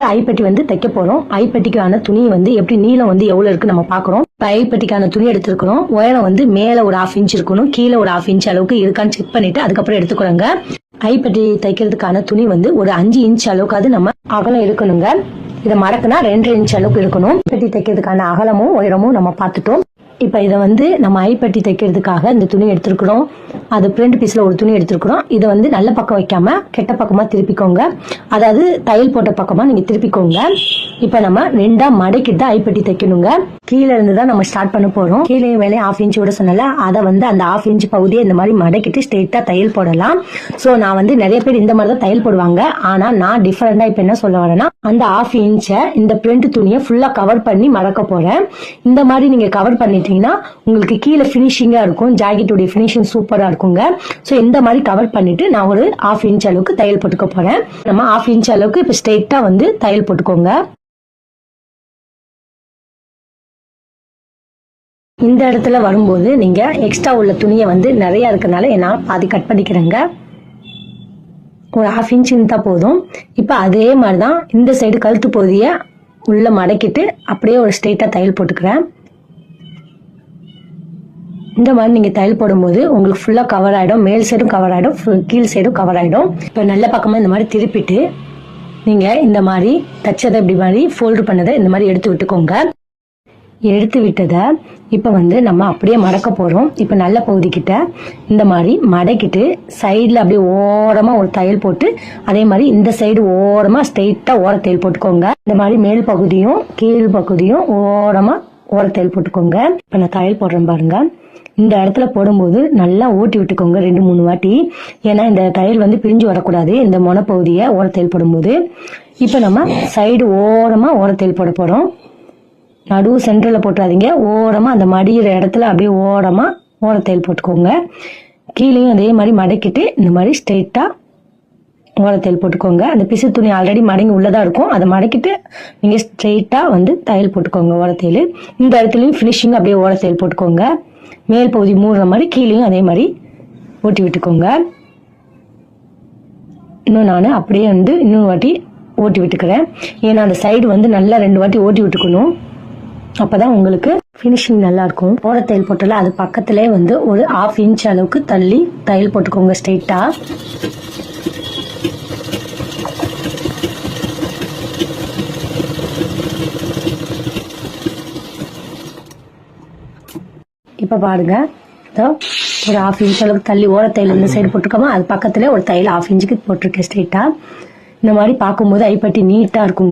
ஐப்பட்டி வந்து தைக்க போறோம். ஐப்பட்டிக்கான துணி வந்து எப்படி நீளம் வந்து எவ்வளவு இருக்கு நம்ம பாக்குறோம். ஐப்பட்டிக்கான துணி எடுத்துருக்கணும். உயரம் வந்து மேல ஒரு 1/2 இன்ச் இருக்கணும், கீழே ஒரு 1/2 இன்ச் அளவுக்கு இருக்கான்னு செக் பண்ணிட்டு அதுக்கப்புறம் எடுத்துக்கிறோங்க. ஐப்பட்டி தைக்கிறதுக்கான துணி வந்து ஒரு 5 இன்ச் அளவுக்கு அது நம்ம அகலம் இருக்கணுங்க. இதை மடக்குனா 2.5 இன்ச் அளவுக்கு இருக்கணும். ஐப்பட்டி தைக்கிறதுக்கான அகலமும் உயரமும் நம்ம பார்த்துட்டோம். இப்ப இதை வந்து நம்ம ஐப்பட்டி தைக்கிறதுக்காக இந்த துணி எடுத்துருக்கிறோம். அது பிரிண்ட் பீஸ்ல ஒரு துணி எடுத்துருக்கிறோம். இதை வந்து நல்ல பக்கம் வைக்காம கெட்ட பக்கமா திருப்பிக்கோங்க. அதாவது தையல் போட்ட பக்கமா நீங்க திருப்பிக்கோங்க. இப்ப நம்ம 2ஆ மடக்கிட்டு ஐப்பட்டி தைக்கணுங்க. கீழே இருந்து தான் நம்ம ஸ்டார்ட் பண்ண போறோம். கீழே மேலே 1/2 இன்ச் விட சொன்னல, அதை வந்து அந்த 1/2 இன்ச் பகுதியை இந்த மாதிரி மடக்கிட்டு ஸ்ட்ரெயிட்டா தையல் போடலாம். சோ நான் வந்து நிறைய பேர் இந்த மாதிரி தான் தையல் போடுவாங்க. ஆனா நான் டிஃபரெண்டா இப்ப என்ன சொல்ல வரேன்னா, அந்த 1/2 இன்ச்சை இந்த பிரிண்ட் துணியை ஃபுல்லா கவர் பண்ணி மடக்க போறேன். இந்த மாதிரி நீங்க கவர் பண்ணிட்டீங்கன்னா உங்களுக்கு கீழே பினிஷிங்கா இருக்கும். ஜாக்கெட்டுடைய பினிஷிங் சூப்பரா இருக்குங்க. சோ இந்த மாதிரி கவர் பண்ணிட்டு நான் ஒரு 1/2 இன்ச் அளவுக்கு தையல் போட்டுக்க போறேன். நம்ம 1/2 இன்ச் அளவுக்கு இப்ப ஸ்ட்ரெயிட்டா வந்து தையல் போட்டுக்கோங்க. இந்த இடத்துல வரும்போது நீங்க எக்ஸ்ட்ரா உள்ள துணியை வந்து நிறைய இருக்கனால நான் பாதி கட் பண்ணிக்கிறேங்க. ஒரு 1/2 இன்ச் இருந்தா போதும். இப்ப அதே மாதிரிதான் இந்த சைடு கழுத்து பகுதியை உள்ள மடக்கிட்டு அப்படியே ஒரு ஸ்ட்ரெயிட்டா தையல் போட்டுக்கிறேன். இந்த மாதிரி நீங்க தையல் போடும்போது உங்களுக்கு ஃபுல்லா கவர் ஆயிடும். மேல் சைடும் கவர் ஆயிடும், கீழ் சைடும் கவர் ஆயிடும். இப்ப நல்ல பக்கமா இந்த மாதிரி திருப்பிட்டு நீங்க இந்த மாதிரி தச்சதை இப்படி மாதிரி ஃபோல்டு பண்ணதை இந்த மாதிரி எடுத்து விட்டுக்கோங்க. எடுத்து விட்டதை இப்ப வந்து நம்ம அப்படியே மடக்க போறோம். இப்ப நல்ல பகுதிக்கிட்ட இந்த மாதிரி மடக்கிட்டு சைட்ல அப்படியே ஓரமா ஒரு தையல் போட்டு, அதே மாதிரி இந்த சைடு ஓரமா ஸ்ட்ரெயிட்டா ஓர தையல் போட்டுக்கோங்க. இந்த மாதிரி மேல் பகுதியும் கீழ் பகுதியும் ஓரமா ஓர தையல் போட்டுக்கோங்க. இப்ப நான் தையல் போடுறேன் பாருங்க. இந்த இடத்துல போடும்போது நல்லா ஓட்டி விட்டுக்கோங்க 2-3 வாட்டி. ஏன்னா இந்த தையல் வந்து பிரிஞ்சு வரக்கூடாது இந்த முனைப்பகுதியை ஓர தையல் போடும்போது. இப்ப நம்ம சைடு ஓரமா ஓர தையல் போட போறோம். நடுவு சென்டர்ல போட்டுறாதீங்க. ஓரமா அந்த மடியிற இடத்துல அப்படியே ஓரமா ஓர தையல் போட்டுக்கோங்க. கீழேயும் அதே மாதிரி மடக்கிட்டு இந்த மாதிரி ஸ்ட்ரெயிட்டா ஓர தையல் போட்டுக்கோங்க. அந்த பிசு துணி ஆல்ரெடி மடங்கி உள்ளதா இருக்கும். அதை மடக்கிட்டு நீங்க ஸ்ட்ரெயிட்டா வந்து தையல் போட்டுக்கோங்க ஓர தையல். இந்த இடத்துலயும் பினிஷிங் அப்படியே ஓர தையல் போட்டுக்கோங்க. மேல் பகுதி மூடுற மாதிரி கீழேயும் அதே மாதிரி ஓட்டி விட்டுக்கோங்க. இன்னும் நான் அப்படியே வந்து இன்னொரு வாட்டி ஓட்டி விட்டுக்கிறேன். ஏன்னா அந்த சைடு வந்து நல்லா 2 வாட்டி ஓட்டி விட்டுக்கணும். அப்பதான் உங்களுக்கு பினிஷிங் நல்லா இருக்கும். ஓர தையல் போட்டல அது பக்கத்திலே வந்து ஒரு 1/2 இன்ச் அளவுக்கு தள்ளி தையல் போட்டுக்கோங்க ஸ்ட்ரெயிட்டா. இப்ப பாருங்க, ஒரு 1/2 இன்ச் அளவுக்கு தள்ளி ஓர தையல் இந்த சைடு போட்டுக்கோமா, அது பக்கத்துல ஒரு தையல் 1/2 இன்ச்சுக்கு போட்டிருக்கேன் ஸ்ட்ரெயிட்டா. இந்த மாதிரி பார்க்கும்போது ஐப்பட்டி நீட்டா இருக்கும்.